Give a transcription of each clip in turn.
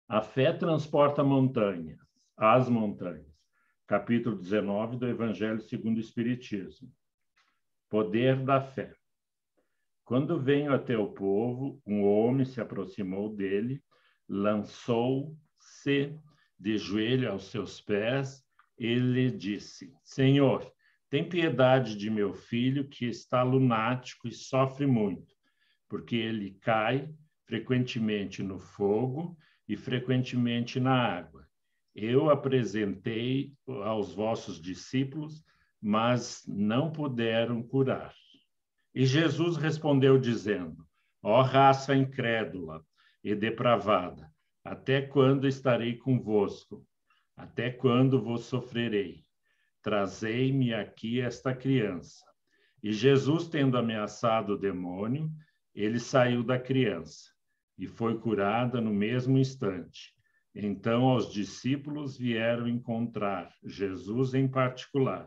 A fé transporta montanhas, as montanhas. Capítulo 19 do Evangelho segundo o Espiritismo. Poder da fé. Quando veio até o povo, um homem se aproximou dele, lançou-se de joelho aos seus pés e lhe disse: Senhor, tem piedade de meu filho que está lunático e sofre muito, porque ele cai frequentemente no fogo e frequentemente na água. Eu apresentei aos vossos discípulos, mas não puderam curar. E Jesus respondeu dizendo: Ó raça incrédula e depravada, até quando estarei convosco? Até quando vos sofrerei? Trazei-me aqui esta criança. E Jesus, tendo ameaçado o demônio, ele saiu da criança e foi curada no mesmo instante. Então, aos discípulos vieram encontrar Jesus em particular.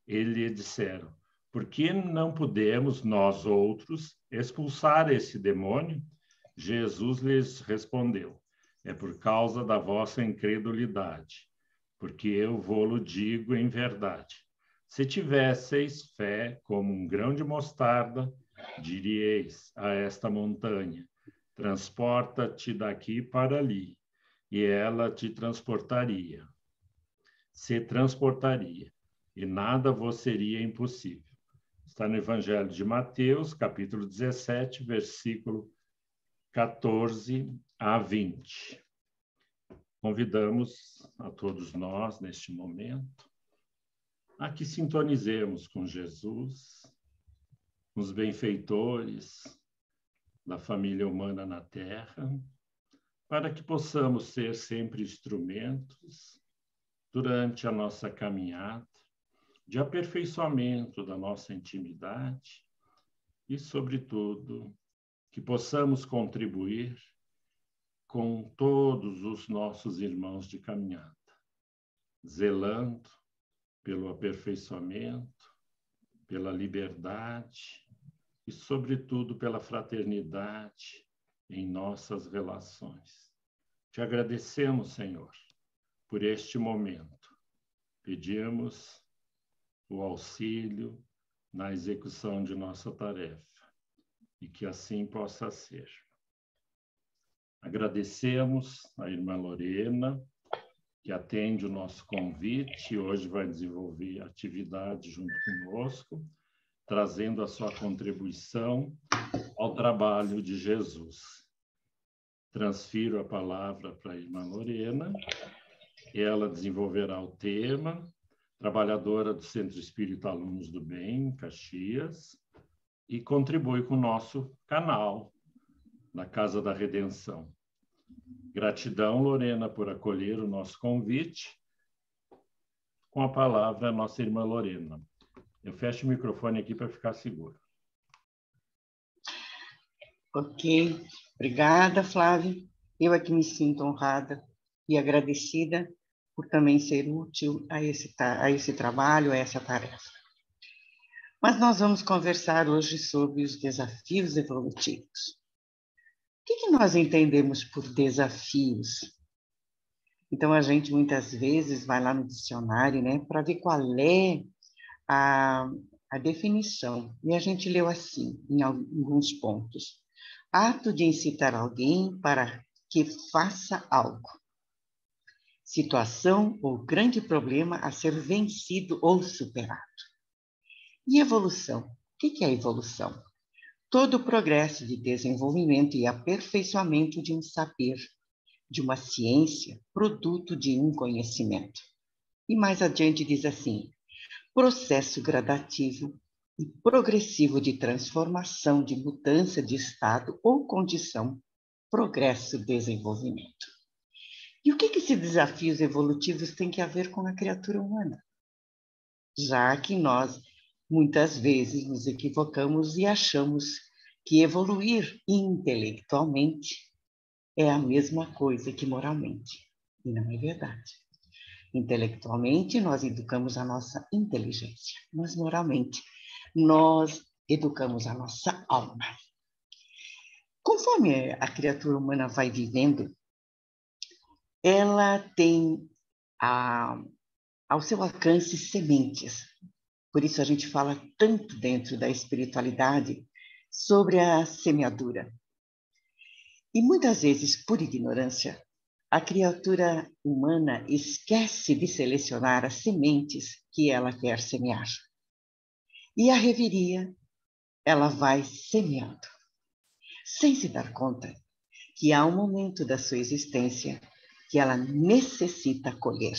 Eles lhe disseram: Por que não podemos, nós outros, expulsar esse demônio? Jesus lhes respondeu: É por causa da vossa incredulidade, porque eu vou-lo digo em verdade. Se tivesseis fé como um grão de mostarda, diríeis a esta montanha: transporta-te daqui para ali, e ela te transportaria. Se transportaria, e nada vos seria impossível. Está no Evangelho de Mateus, capítulo 17, versículo 14 a 20. Convidamos a todos nós, neste momento, a que sintonizemos com Jesus, com os benfeitores da família humana na Terra, para que possamos ser sempre instrumentos durante a nossa caminhada de aperfeiçoamento da nossa intimidade e, sobretudo, que possamos contribuir com todos os nossos irmãos de caminhada, zelando pelo aperfeiçoamento, pela liberdade e, sobretudo, pela fraternidade em nossas relações. Te agradecemos, Senhor, por este momento. Pedimos o auxílio na execução de nossa tarefa e que assim possa ser. Agradecemos a irmã Lorena, que atende o nosso convite e hoje vai desenvolver atividade junto conosco, trazendo a sua contribuição ao trabalho de Jesus. Transfiro a palavra para a irmã Lorena, ela desenvolverá o tema, trabalhadora do Centro Espírita Alunos do Bem, em Caxias, e contribui com o nosso canal, na Casa da Redenção. Gratidão, Lorena, por acolher o nosso convite. Com a palavra, a nossa irmã Lorena. Eu fecho o microfone aqui para ficar seguro. Ok. Obrigada, Flávia. Eu aqui me sinto honrada e agradecida por também ser útil a esse trabalho, a essa tarefa. Mas nós vamos conversar hoje sobre os desafios evolutivos. O que nós entendemos por desafios? Então, a gente muitas vezes vai lá no dicionário, né, para ver qual é a definição. E a gente leu assim, em alguns pontos. Ato de incitar alguém para que faça algo. Situação ou grande problema a ser vencido ou superado. E evolução? O que é evolução? Todo o progresso de desenvolvimento e aperfeiçoamento de um saber, de uma ciência, produto de um conhecimento. E mais adiante diz assim, processo gradativo e progressivo de transformação, de mudança de estado ou condição, progresso, desenvolvimento. E o que esses desafios evolutivos têm a ver com a criatura humana? Já que nós, muitas vezes, nos equivocamos e achamos que evoluir intelectualmente é a mesma coisa que moralmente. E não é verdade. Intelectualmente, nós educamos a nossa inteligência, mas moralmente, nós educamos a nossa alma. Conforme a criatura humana vai vivendo, ela tem ao seu alcance sementes. Por isso a gente fala tanto dentro da espiritualidade sobre a semeadura. E muitas vezes, por ignorância, a criatura humana esquece de selecionar as sementes que ela quer semear. E a reveria, ela vai semeando, sem se dar conta que há um momento da sua existência que ela necessita colher.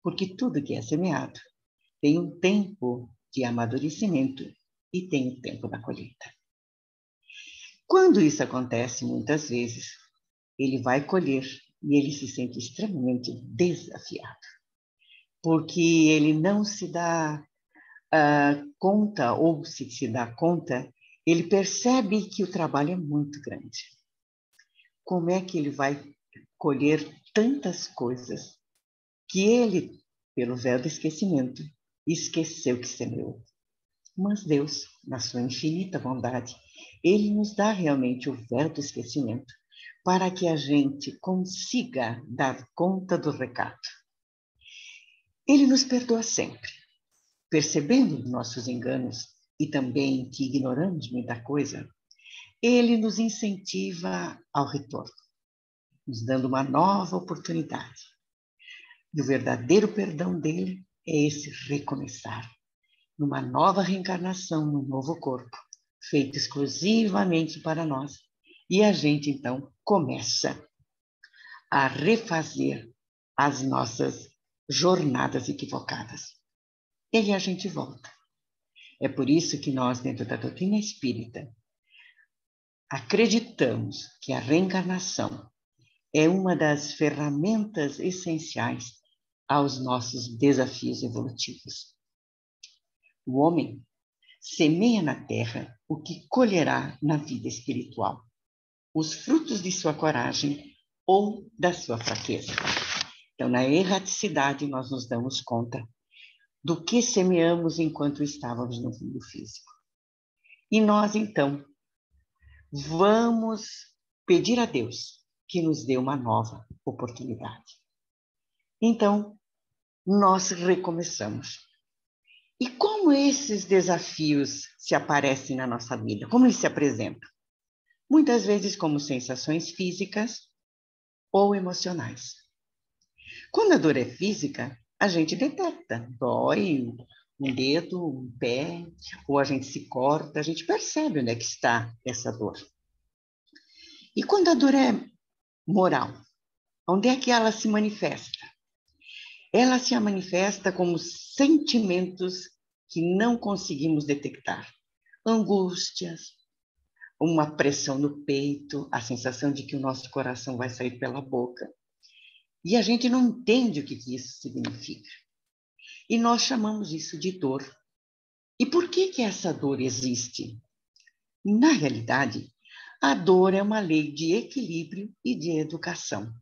Porque tudo que é semeado tem um tempo de amadurecimento e tem o tempo da colheita. Quando isso acontece, muitas vezes, ele vai colher e ele se sente extremamente desafiado, porque ele não se dá conta, ou se dá conta, ele percebe que o trabalho é muito grande. Como é que ele vai colher tantas coisas que ele, pelo véu do esquecimento, esqueceu que semeou? Mas Deus, na sua infinita bondade, ele nos dá realmente o véu do esquecimento para que a gente consiga dar conta do recado. Ele nos perdoa sempre, percebendo nossos enganos e também que ignoramos muita coisa. Ele nos incentiva ao retorno, nos dando uma nova oportunidade. E o verdadeiro perdão dele é esse recomeçar, numa nova reencarnação, num novo corpo, feito exclusivamente para nós. E a gente, então, começa a refazer as nossas jornadas equivocadas. E a gente volta. É por isso que nós, dentro da doutrina espírita, acreditamos que a reencarnação é uma das ferramentas essenciais aos nossos desafios evolutivos. O homem semeia na terra o que colherá na vida espiritual, os frutos de sua coragem ou da sua fraqueza. Então, na erraticidade, nós nos damos conta do que semeamos enquanto estávamos no mundo físico. E nós, então, vamos pedir a Deus que nos dê uma nova oportunidade. Então, nós recomeçamos. E como esses desafios se aparecem na nossa vida? Como eles se apresentam? Muitas vezes como sensações físicas ou emocionais. Quando a dor é física, a gente detecta. Dói um dedo, um pé, ou a gente se corta, a gente percebe onde é que está essa dor. E quando a dor é moral, onde é que ela se manifesta? Ela se manifesta como sentimentos que não conseguimos detectar. Angústias, uma pressão no peito, a sensação de que o nosso coração vai sair pela boca. E a gente não entende o que isso significa. E nós chamamos isso de dor. E por que essa dor existe? Na realidade, a dor é uma lei de equilíbrio e de educação.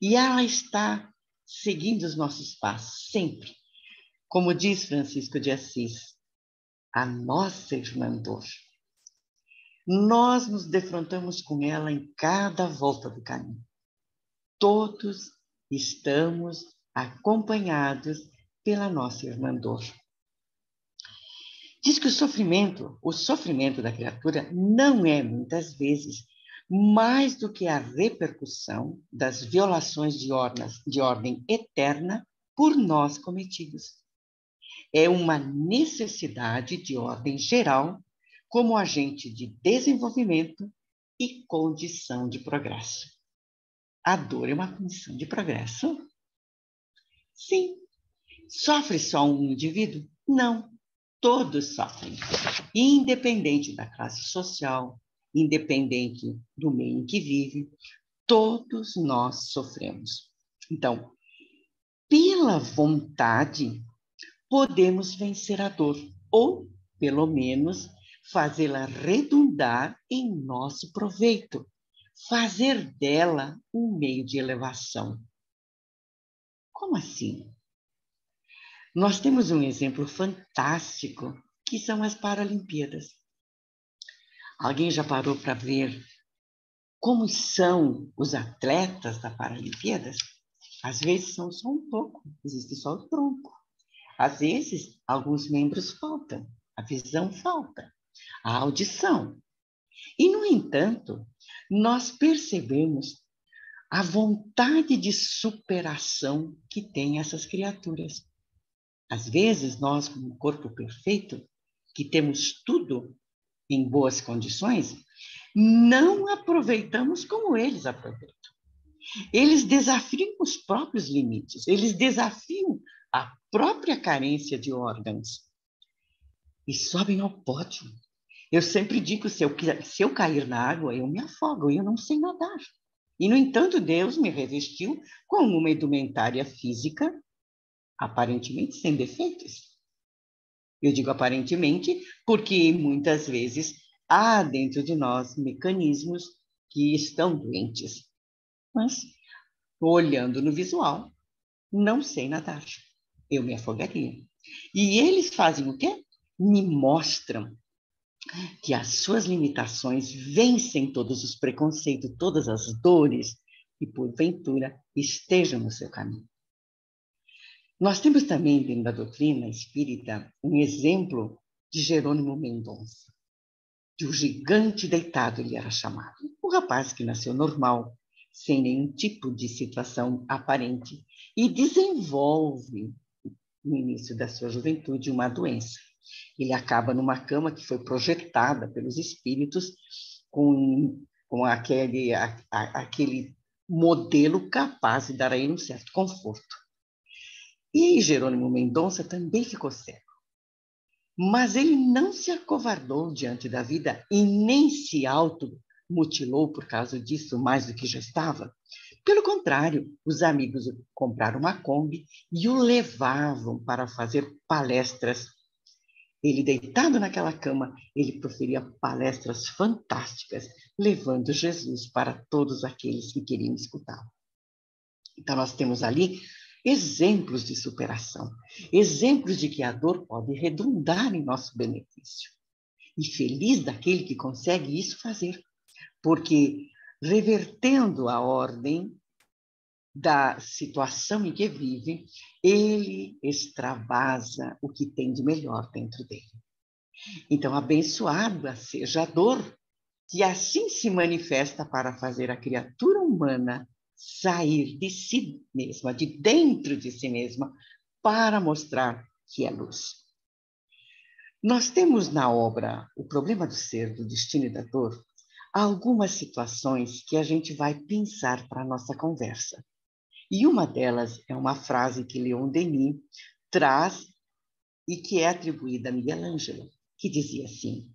E ela está seguindo os nossos passos, sempre. Como diz Francisco de Assis, a nossa irmã dor. Nós nos defrontamos com ela em cada volta do caminho. Todos estamos acompanhados pela nossa irmã dor. Diz que o sofrimento da criatura não é, muitas vezes, mais do que a repercussão das violações de ordem eterna por nós cometidos. É uma necessidade de ordem geral como agente de desenvolvimento e condição de progresso. A dor é uma condição de progresso? Sim. Sofre só um indivíduo? Não. Todos sofrem, independente da classe social, independente do meio em que vive, todos nós sofremos. Então, pela vontade, podemos vencer a dor, ou, pelo menos, fazê-la redundar em nosso proveito, fazer dela um meio de elevação. Como assim? Nós temos um exemplo fantástico, que são as Paralimpíadas. Alguém já parou para ver como são os atletas da Paralimpíadas, às vezes são só um pouco, existe só o tronco. Às vezes, alguns membros faltam, a visão falta, a audição. E, no entanto, nós percebemos a vontade de superação que têm essas criaturas. Às vezes, nós, com um corpo perfeito, que temos tudo em boas condições, não aproveitamos como eles aproveitam. Eles desafiam os próprios limites, eles desafiam a própria carência de órgãos e sobem ao pódio. Eu sempre digo, se eu cair na água, eu me afogo, eu não sei nadar. E, no entanto, Deus me revestiu com uma indumentária física aparentemente sem defeitos. Eu digo aparentemente porque muitas vezes há dentro de nós mecanismos que estão doentes. Mas, olhando no visual, não sei nadar. Eu me afogaria. E eles fazem o quê? Me mostram que as suas limitações vencem todos os preconceitos, todas as dores que, porventura, estejam no seu caminho. Nós temos também, dentro da doutrina espírita, um exemplo de Jerônimo Mendonça, de o gigante deitado ele era chamado. O rapaz que nasceu normal, sem nenhum tipo de situação aparente, e desenvolve, no início da sua juventude, uma doença. Ele acaba numa cama que foi projetada pelos espíritos com aquele modelo capaz de dar a ele um certo conforto. E Jerônimo Mendonça também ficou cego. Mas ele não se acovardou diante da vida e nem se automutilou por causa disso, mais do que já estava. Pelo contrário, os amigos compraram uma Kombi e o levavam para fazer palestras. Ele, deitado naquela cama, ele proferia palestras fantásticas, levando Jesus para todos aqueles que queriam escutá-lo. Então, nós temos ali exemplos de superação, exemplos de que a dor pode redundar em nosso benefício. E feliz daquele que consegue isso fazer, porque revertendo a ordem da situação em que vive, ele extravasa o que tem de melhor dentro dele. Então, abençoada seja a dor, que assim se manifesta para fazer a criatura humana sair de si mesma, de dentro de si mesma, para mostrar que é luz. Nós temos na obra O Problema do Ser, do Destino e da Dor, algumas situações que a gente vai pensar para a nossa conversa. E uma delas é uma frase que Leon Denis traz e que é atribuída a Miguel Ângelo, que dizia assim: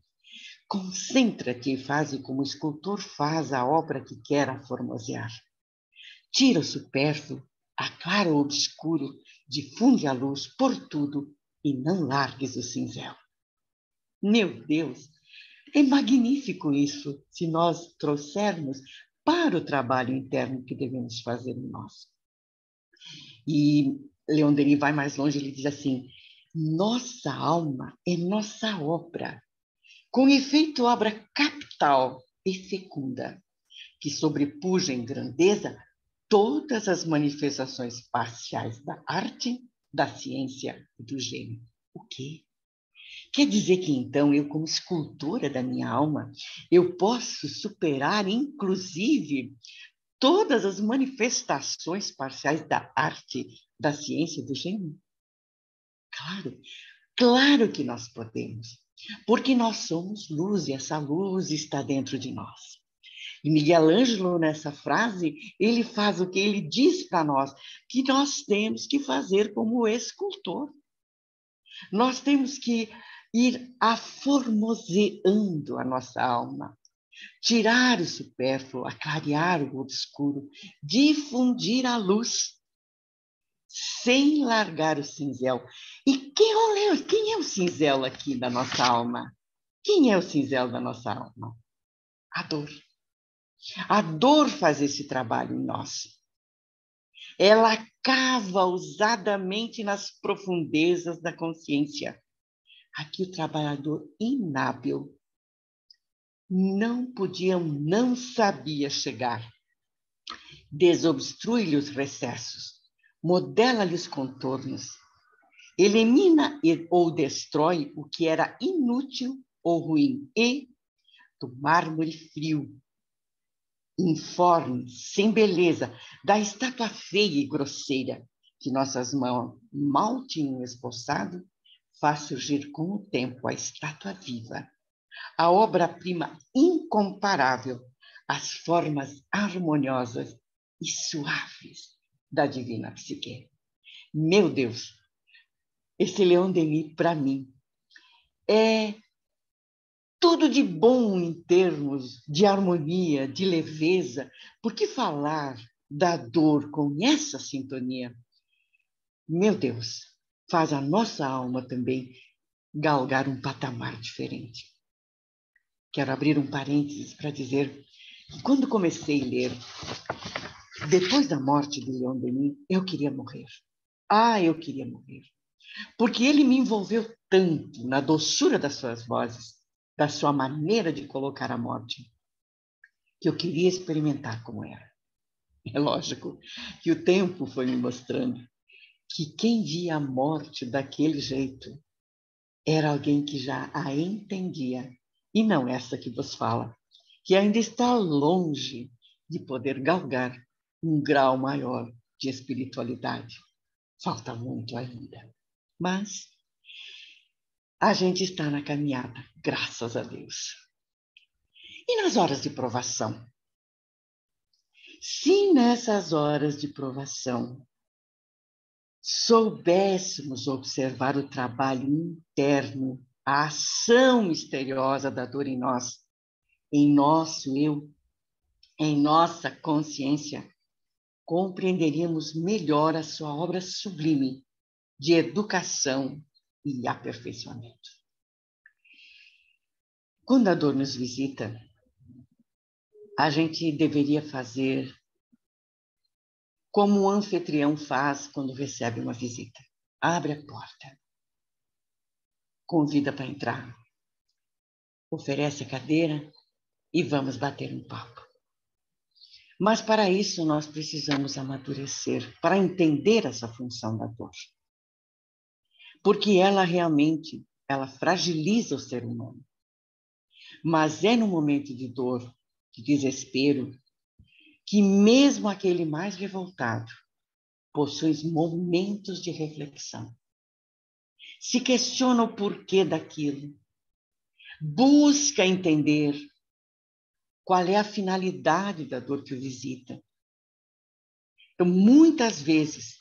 concentra-te e faze como o escultor faz a obra que quer aformosear. Tira o supérfluo, aclara o obscuro, difunde a luz por tudo e não largues o cinzel. Meu Deus, é magnífico isso, se nós trouxermos para o trabalho interno que devemos fazer em nós. E Leon Denis vai mais longe, ele diz assim: nossa alma é nossa obra, com efeito obra capital e fecunda, que sobrepuja em grandeza todas as manifestações parciais da arte, da ciência e do gênio. O quê? Quer dizer que, então, eu, como escultora da minha alma, eu posso superar, inclusive, todas as manifestações parciais da arte, da ciência e do gênio? Claro, claro que nós podemos, porque nós somos luz e essa luz está dentro de nós. E Miguel Ângelo, nessa frase, ele faz o que ele diz para nós, que nós temos que fazer como escultor. Nós temos que ir aformoseando a nossa alma, tirar o supérfluo, aclarear o obscuro, difundir a luz, sem largar o cinzel. E quem é o cinzel aqui da nossa alma? Quem é o cinzel da nossa alma? A dor. A dor faz esse trabalho em nós. Ela cava ousadamente nas profundezas da consciência. Aqui o trabalhador inábil não podiam, não sabia chegar. Desobstrui-lhe os recessos, modela-lhe os contornos, elimina ou destrói o que era inútil ou ruim e, do mármore frio, informe, sem beleza, da estátua feia e grosseira que nossas mãos mal tinham esboçado, faz surgir com o tempo a estátua viva, a obra-prima incomparável, as formas harmoniosas e suaves da divina psique. Meu Deus, esse Leon Denis, para mim, é tudo de bom em termos de harmonia, de leveza. Por que falar da dor com essa sintonia? Meu Deus, faz a nossa alma também galgar um patamar diferente. Quero abrir um parênteses para dizer que quando comecei a ler, depois da morte de Leon Denis, eu queria morrer. Eu queria morrer. Porque ele me envolveu tanto na doçura das suas vozes, da sua maneira de colocar a morte, que eu queria experimentar como era. É lógico que o tempo foi me mostrando que quem via a morte daquele jeito era alguém que já a entendia, e não essa que vos fala, que ainda está longe de poder galgar um grau maior de espiritualidade. Falta muito ainda. Mas a gente está na caminhada, graças a Deus. E nas horas de provação? Se nessas horas de provação soubéssemos observar o trabalho interno, a ação misteriosa da dor em nós, em nosso eu, em nossa consciência, compreenderíamos melhor a sua obra sublime de educação e aperfeiçoamento. Quando a dor nos visita, a gente deveria fazer como o anfitrião faz quando recebe uma visita. Abre a porta, convida para entrar, oferece a cadeira e vamos bater um papo. Mas para isso nós precisamos amadurecer, para entender essa função da dor. Porque ela fragiliza o ser humano. Mas é no momento de dor, de desespero, que mesmo aquele mais revoltado possui momentos de reflexão. Se questiona o porquê daquilo. Busca entender qual é a finalidade da dor que o visita. Então, muitas vezes,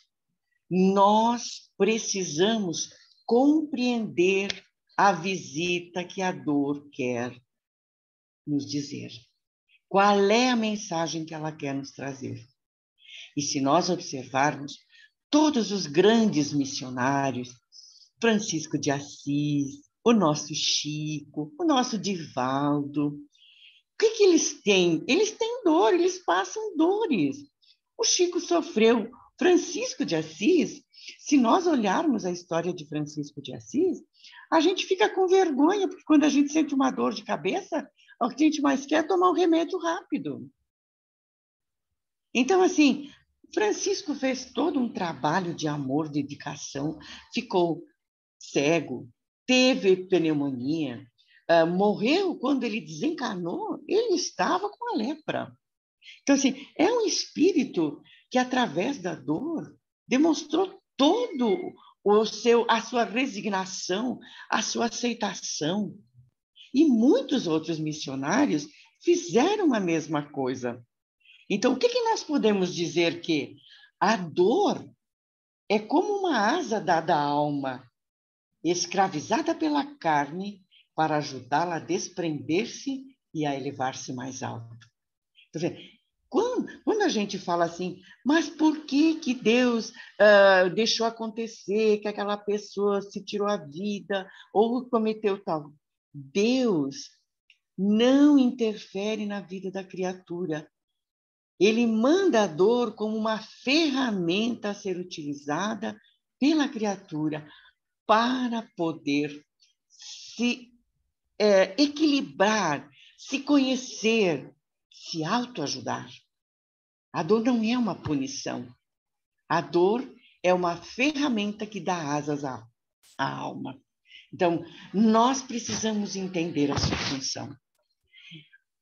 nós precisamos compreender a visita que a dor quer nos dizer. Qual é a mensagem que ela quer nos trazer? E se nós observarmos todos os grandes missionários, Francisco de Assis, o nosso Chico, o nosso Divaldo, o que eles têm? Eles têm dor, eles passam dores. O Chico sofreu. Francisco de Assis, se nós olharmos a história de Francisco de Assis, a gente fica com vergonha, porque quando a gente sente uma dor de cabeça, o que a gente mais quer é tomar um remédio rápido. Então, assim, Francisco fez todo um trabalho de amor, dedicação, ficou cego, teve pneumonia, morreu quando ele desencarnou, ele estava com a lepra. Então, assim, é um espírito que, através da dor, demonstrou todo a sua resignação, a sua aceitação. E muitos outros missionários fizeram a mesma coisa. Então, o que nós podemos dizer? Que a dor é como uma asa dada à alma, escravizada pela carne, para ajudá-la a desprender-se e a elevar-se mais alto. Quando a gente fala assim, mas por que Deus deixou acontecer, que aquela pessoa se tirou a vida ou cometeu tal? Deus não interfere na vida da criatura. Ele manda a dor como uma ferramenta a ser utilizada pela criatura para poder se equilibrar, se conhecer, se autoajudar. A dor não é uma punição. A dor é uma ferramenta que dá asas à alma. Então, nós precisamos entender a sua função.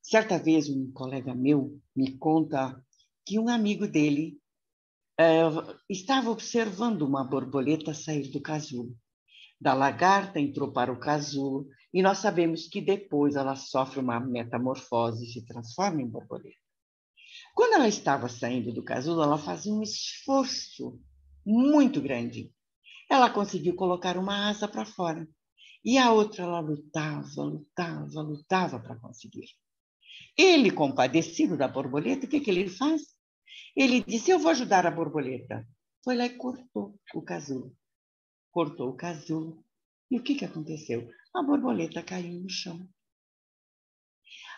Certa vez, um colega meu me conta que um amigo dele estava observando uma borboleta sair do casulo. Da lagarta entrou para o casulo e nós sabemos que depois ela sofre uma metamorfose e se transforma em borboleta. Quando ela estava saindo do casulo, ela fazia um esforço muito grande. Ela conseguiu colocar uma asa para fora. E a outra, ela lutava para conseguir. Ele, compadecido da borboleta, o que ele faz? Ele disse, eu vou ajudar a borboleta. Foi lá e cortou o casulo. Cortou o casulo. E o que aconteceu? A borboleta caiu no chão.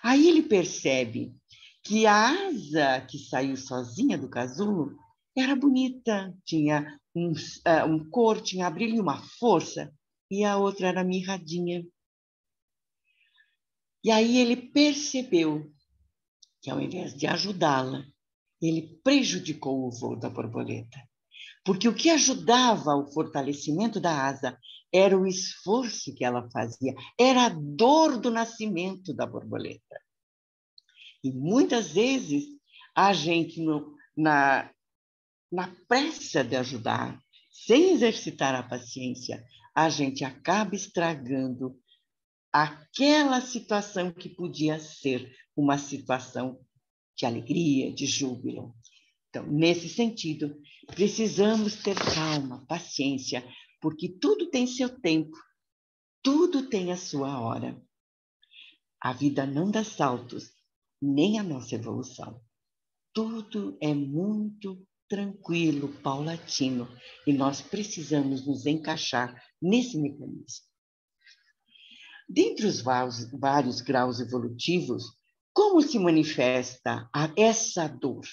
Aí ele percebe que a asa que saiu sozinha do casulo era bonita, tinha um cor, tinha brilho e uma força, e a outra era mirradinha. E aí ele percebeu que, ao invés de ajudá-la, ele prejudicou o voo da borboleta. Porque o que ajudava ao fortalecimento da asa era o esforço que ela fazia, era a dor do nascimento da borboleta. E muitas vezes a gente, na pressa de ajudar, sem exercitar a paciência, a gente acaba estragando aquela situação que podia ser uma situação de alegria, de júbilo. Então, nesse sentido, precisamos ter calma, paciência, porque tudo tem seu tempo, tudo tem a sua hora. A vida não dá saltos, nem a nossa evolução. Tudo é muito tranquilo, paulatino, e nós precisamos nos encaixar nesse mecanismo. Dentre os vários graus evolutivos, como se manifesta essa dor?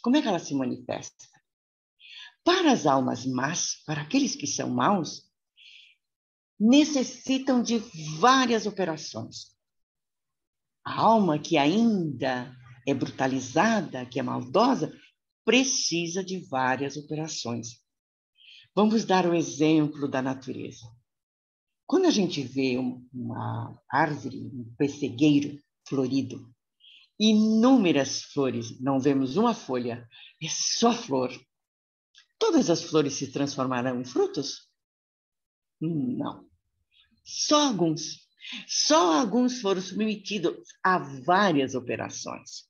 Como é que ela se manifesta? Para as almas más, para aqueles que são maus, necessitam de várias operações. A alma que ainda é brutalizada, que é maldosa, precisa de várias operações. Vamos dar o exemplo da natureza. Quando a gente vê uma árvore, um pessegueiro florido, inúmeras flores, não vemos uma folha, é só flor. Todas as flores se transformarão em frutos? Não. Só alguns. Só alguns foram submetidos a várias operações.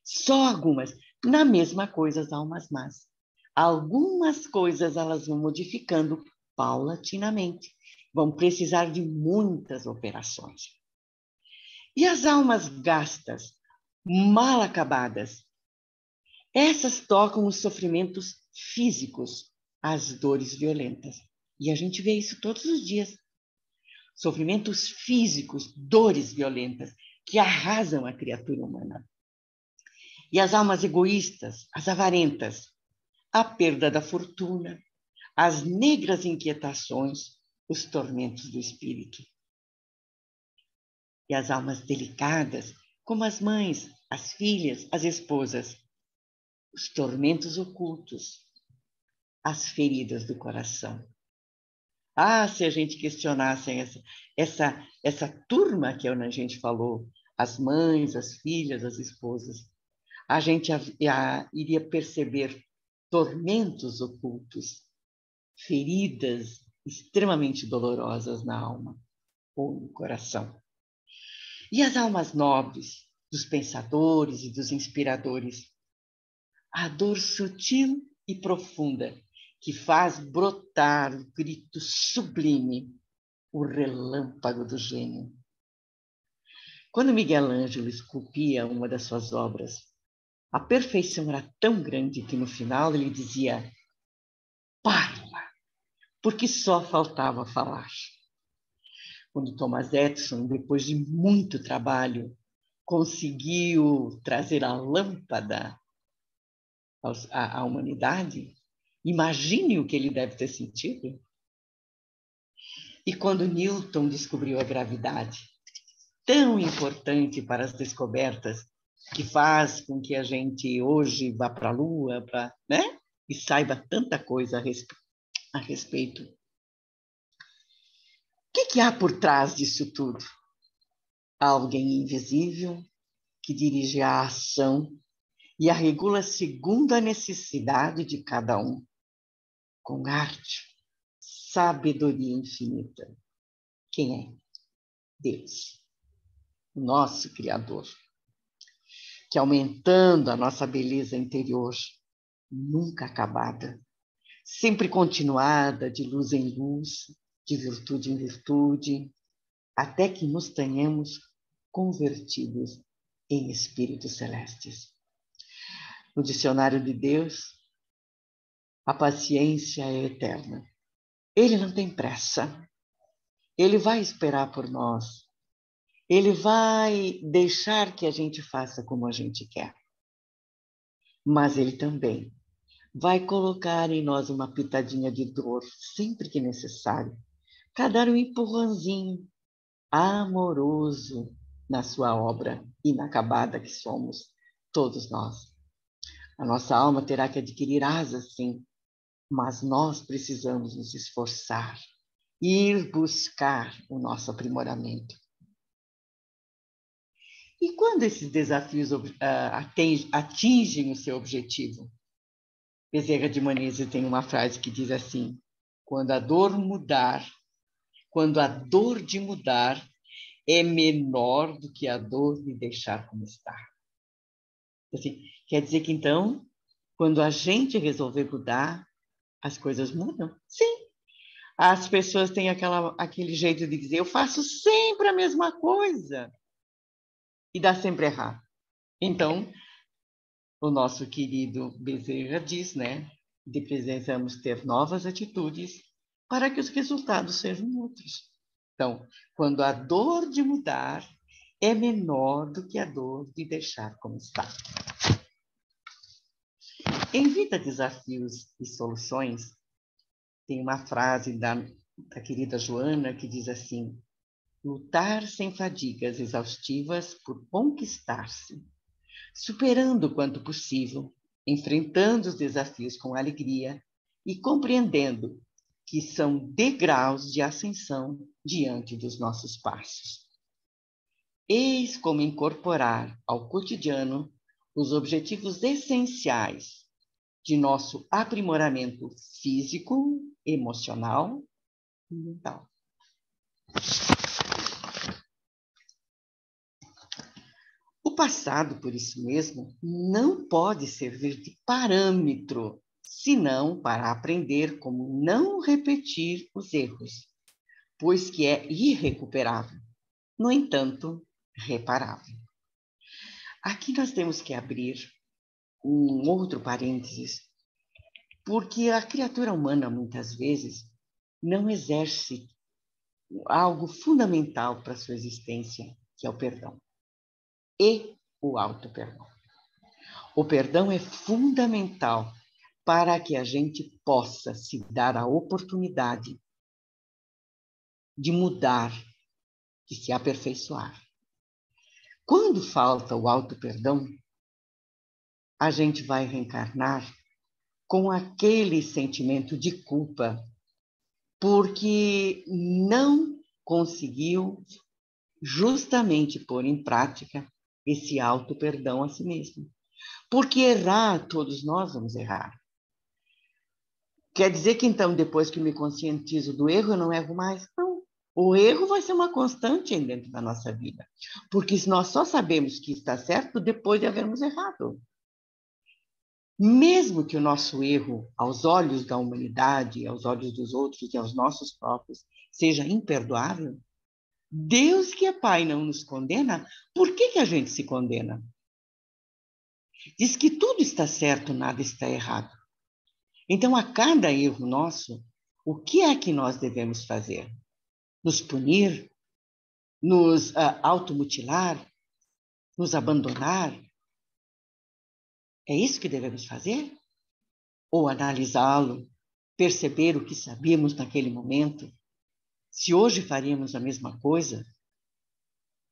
Só algumas. Na mesma coisa, as almas más. Algumas coisas elas vão modificando paulatinamente. Vão precisar de muitas operações. E as almas gastas, mal acabadas, essas tocam os sofrimentos físicos, as dores violentas. E a gente vê isso todos os dias. Sofrimentos físicos, dores violentas, que arrasam a criatura humana. E as almas egoístas, as avarentas, a perda da fortuna, as negras inquietações, os tormentos do espírito. E as almas delicadas, como as mães, as filhas, as esposas, os tormentos ocultos, as feridas do coração. Ah, se a gente questionasse essa turma que a gente falou, as mães, as filhas, as esposas, a gente iria perceber tormentos ocultos, feridas extremamente dolorosas na alma ou no coração. E as almas nobres, dos pensadores e dos inspiradores? A dor sutil e profunda que faz brotar o grito sublime, o relâmpago do gênio. Quando Miguel Ângelo esculpia uma das suas obras, a perfeição era tão grande que no final ele dizia: parla, porque só faltava falar. Quando Thomas Edison, depois de muito trabalho, conseguiu trazer a lâmpada à humanidade, imagine o que ele deve ter sentido. E quando Newton descobriu a gravidade, tão importante para as descobertas que faz com que a gente hoje vá para a Lua, né? E saiba tanta coisa a respeito. O que há por trás disso tudo? Alguém invisível que dirige a ação e a regula segundo a necessidade de cada um, com arte, sabedoria infinita. Quem é? Deus, o nosso Criador, que aumentando a nossa beleza interior, nunca acabada, sempre continuada de luz em luz, de virtude em virtude, até que nos tenhamos convertidos em espíritos celestes. No dicionário de Deus, a paciência é eterna. Ele não tem pressa. Ele vai esperar por nós. Ele vai deixar que a gente faça como a gente quer. Mas ele também vai colocar em nós uma pitadinha de dor sempre que necessário, para dar um empurrãozinho amoroso na sua obra inacabada que somos todos nós. A nossa alma terá que adquirir asas, sim, mas nós precisamos nos esforçar, ir buscar o nosso aprimoramento. E quando esses desafios atingem o seu objetivo? Bezerra de Menezes tem uma frase que diz assim: quando a dor de mudar é menor do que a dor de deixar como está. Assim, quer dizer que, então, quando a gente resolver mudar, as coisas mudam? Sim. As pessoas têm aquele jeito de dizer, eu faço sempre a mesma coisa. E dá sempre errado. Então, o nosso querido Bezerra diz, né? De precisamos ter novas atitudes para que os resultados sejam outros. Então, quando a dor de mudar é menor do que a dor de deixar como está. Em Vida, Desafios e Soluções, tem uma frase da querida Joana que diz assim: lutar sem fadigas exaustivas por conquistar-se, superando quanto possível, enfrentando os desafios com alegria e compreendendo que são degraus de ascensão diante dos nossos passos. Eis como incorporar ao cotidiano os objetivos essenciais de nosso aprimoramento físico, emocional e mental. O passado, por isso mesmo, não pode servir de parâmetro, senão para aprender como não repetir os erros, pois que é irrecuperável, no entanto, reparável. Aqui nós temos que abrir um outro parênteses, porque a criatura humana, muitas vezes, não exerce algo fundamental para a sua existência, que é o perdão e o auto-perdão. O perdão é fundamental para que a gente possa se dar a oportunidade de mudar, de se aperfeiçoar. Quando falta o auto-perdão, a gente vai reencarnar com aquele sentimento de culpa, porque não conseguiu justamente pôr em prática esse auto-perdão a si mesmo. Porque errar, todos nós vamos errar. Quer dizer que, então, depois que me conscientizo do erro, eu não erro mais? Não. O erro vai ser uma constante dentro da nossa vida. Porque nós só sabemos que está certo depois de havermos errado. Mesmo que o nosso erro, aos olhos da humanidade, aos olhos dos outros e aos nossos próprios, seja imperdoável, Deus, que é Pai, não nos condena, por que a gente se condena? Diz que tudo está certo, nada está errado. Então, a cada erro nosso, o que é que nós devemos fazer? Nos punir? Nos automutilar? Nos abandonar? É isso que devemos fazer? Ou analisá-lo, perceber o que sabíamos naquele momento? Se hoje faríamos a mesma coisa?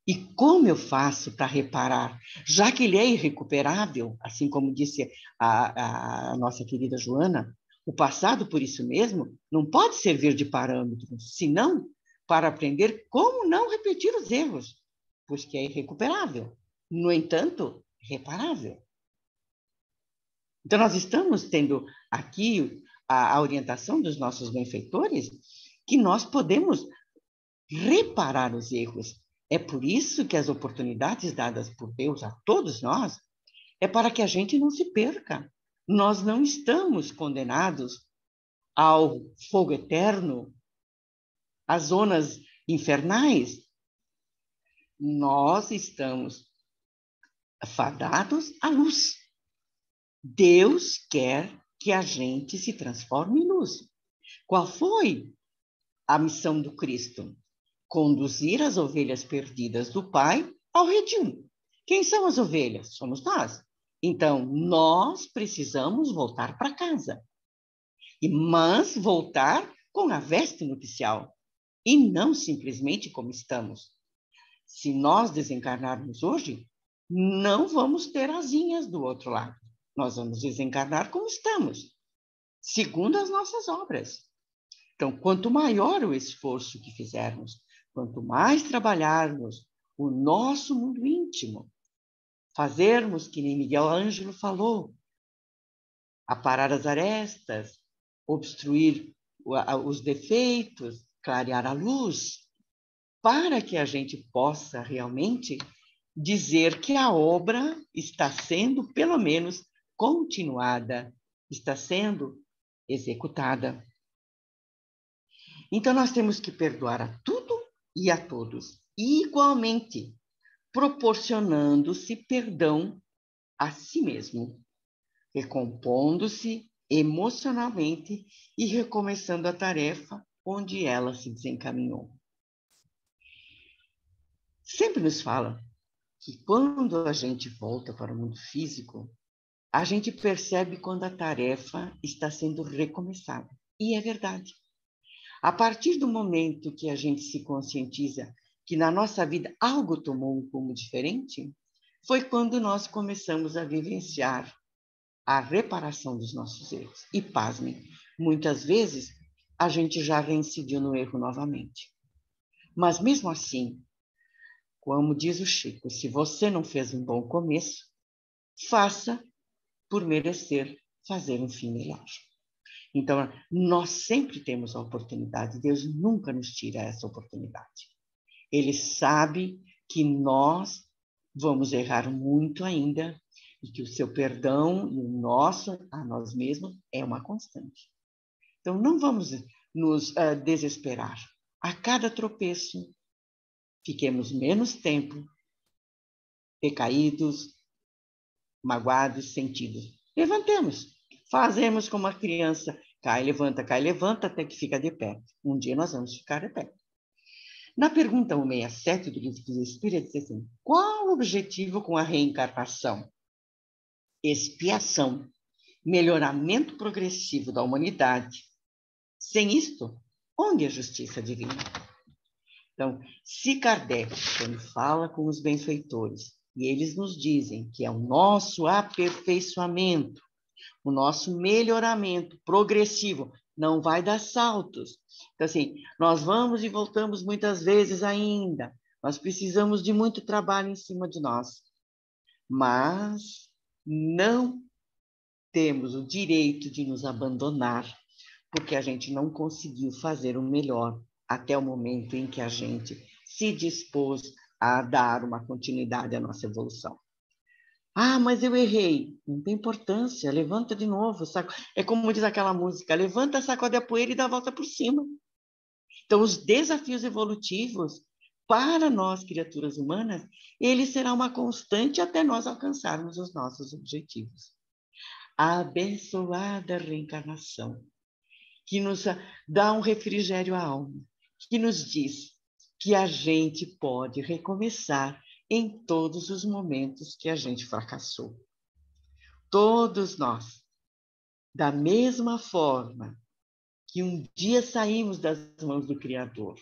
E como eu faço para reparar? Já que ele é irrecuperável, assim como disse a nossa querida Joana, o passado, por isso mesmo, não pode servir de parâmetro, senão para aprender como não repetir os erros, pois que é irrecuperável. No entanto, reparável. Então, nós estamos tendo aqui a orientação dos nossos benfeitores que nós podemos reparar os erros. É por isso que as oportunidades dadas por Deus a todos nós é para que a gente não se perca. Nós não estamos condenados ao fogo eterno, às zonas infernais. Nós estamos fadados à luz. Deus quer que a gente se transforme em luz. Qual foi a missão do Cristo? Conduzir as ovelhas perdidas do Pai ao redil. Quem são as ovelhas? Somos nós. Então, nós precisamos voltar para casa. Mas voltar com a veste nupcial. E não simplesmente como estamos. Se nós desencarnarmos hoje, não vamos ter asinhas do outro lado. Nós vamos desencarnar como estamos, segundo as nossas obras. Então, quanto maior o esforço que fizermos, quanto mais trabalharmos o nosso mundo íntimo, fazermos, que nem Miguel Ângelo falou, aparar as arestas, obstruir os defeitos, clarear a luz, para que a gente possa realmente dizer que a obra está sendo, pelo menos, continuada, está sendo executada. Então, nós temos que perdoar a tudo e a todos, igualmente, proporcionando-se perdão a si mesmo, recompondo-se emocionalmente e recomeçando a tarefa onde ela se desencaminhou. Sempre nos fala que quando a gente volta para o mundo físico, a gente percebe quando a tarefa está sendo recomeçada. E é verdade. A partir do momento que a gente se conscientiza que na nossa vida algo tomou um rumo diferente, foi quando nós começamos a vivenciar a reparação dos nossos erros. E pasmem, muitas vezes a gente já reincidiu no erro novamente. Mas mesmo assim, como diz o Chico, se você não fez um bom começo, faça por merecer fazer um fim melhor. Então, nós sempre temos a oportunidade, Deus nunca nos tira essa oportunidade. Ele sabe que nós vamos errar muito ainda e que o seu perdão e o nosso a nós mesmos é uma constante. Então, não vamos nos desesperar. A cada tropeço, fiquemos menos tempo recaídos, magoados, sentidos. Levantemos, fazemos como a criança, cai, levanta, até que fica de pé. Um dia nós vamos ficar de pé. Na pergunta 167 do Livro dos Espíritos, diz assim, qual o objetivo com a reencarnação? Expiação, melhoramento progressivo da humanidade. Sem isto, onde a justiça divina? Então, se Kardec, quando fala com os benfeitores, e eles nos dizem que é o nosso aperfeiçoamento, o nosso melhoramento progressivo, não vai dar saltos. Então, assim, nós vamos e voltamos muitas vezes ainda, nós precisamos de muito trabalho em cima de nós, mas não temos o direito de nos abandonar, porque a gente não conseguiu fazer o melhor até o momento em que a gente se dispôs a dar uma continuidade à nossa evolução. Ah, mas eu errei. Não tem importância, levanta de novo. É como diz aquela música, levanta, sacode a poeira e dá a volta por cima. Então, os desafios evolutivos, para nós, criaturas humanas, ele será uma constante até nós alcançarmos os nossos objetivos. A abençoada reencarnação, que nos dá um refrigério à alma, que nos diz que a gente pode recomeçar em todos os momentos que a gente fracassou. Todos nós, da mesma forma que um dia saímos das mãos do Criador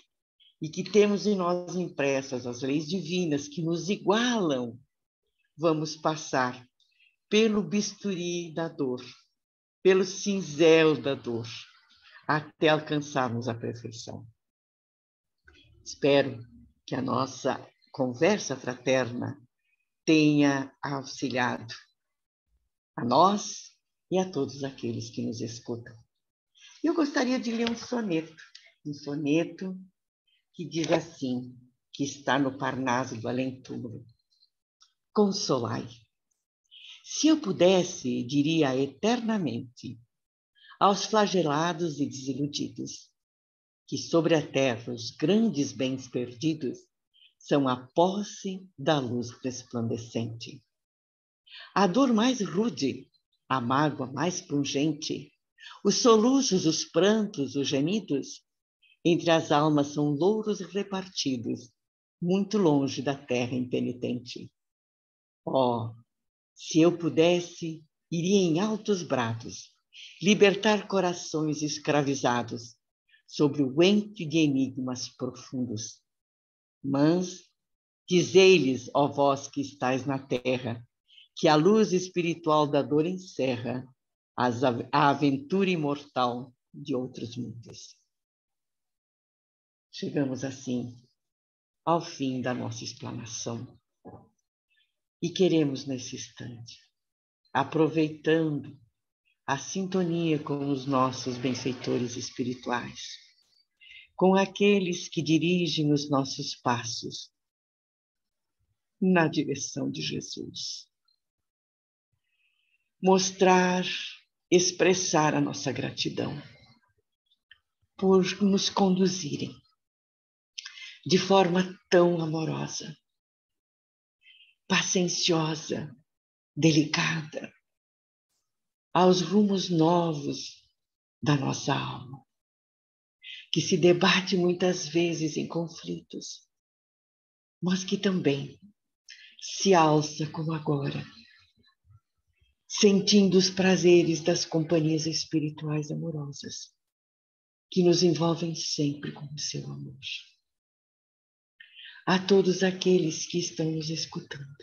e que temos em nós impressas as leis divinas que nos igualam, vamos passar pelo bisturi da dor, pelo cinzel da dor, até alcançarmos a perfeição. Espero que a nossa conversa fraterna tenha auxiliado a nós e a todos aqueles que nos escutam. Eu gostaria de ler um soneto que diz assim, que está no Parnaso do Além-Túmulo. Consolai. Se eu pudesse, diria eternamente aos flagelados e desiludidos que sobre a terra os grandes bens perdidos são a posse da luz resplandecente. A dor mais rude, a mágoa mais pungente, os soluços, os prantos, os gemidos, entre as almas são louros repartidos, muito longe da terra impenitente. Oh, se eu pudesse, iria em altos brados, libertar corações escravizados sobre o ente de enigmas profundos. Mas dizei-lhes, ó vós que estáis na terra, que a luz espiritual da dor encerra a aventura imortal de outros mundos. Chegamos assim ao fim da nossa explanação e queremos nesse instante, aproveitando a sintonia com os nossos benfeitores espirituais, com aqueles que dirigem os nossos passos na direção de Jesus, mostrar, expressar a nossa gratidão por nos conduzirem de forma tão amorosa, pacienciosa, delicada, aos rumos novos da nossa alma, que se debate muitas vezes em conflitos, mas que também se alça como agora, sentindo os prazeres das companhias espirituais amorosas, que nos envolvem sempre com o seu amor. A todos aqueles que estão nos escutando,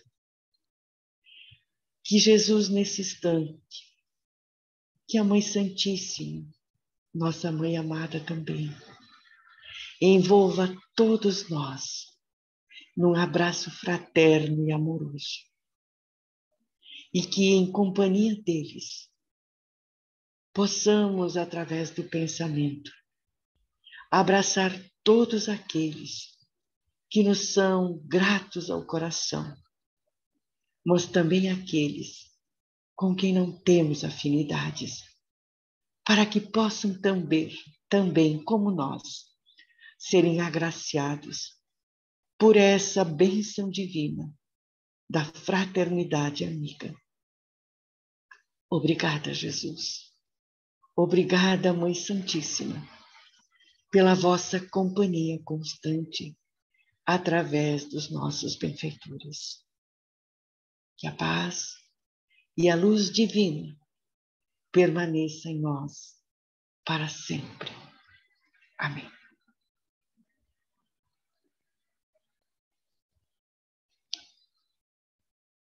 que Jesus nesse instante, que a Mãe Santíssima, nossa Mãe amada também, envolva todos nós num abraço fraterno e amoroso, e que em companhia deles possamos, através do pensamento, abraçar todos aqueles que nos são gratos ao coração, mas também aqueles com quem não temos afinidades, para que possam também, como nós, serem agraciados por essa bênção divina da fraternidade amiga. Obrigada, Jesus. Obrigada, Mãe Santíssima, pela vossa companhia constante através dos nossos benfeitores. Que a paz e a luz divina permaneça em nós para sempre. Amém.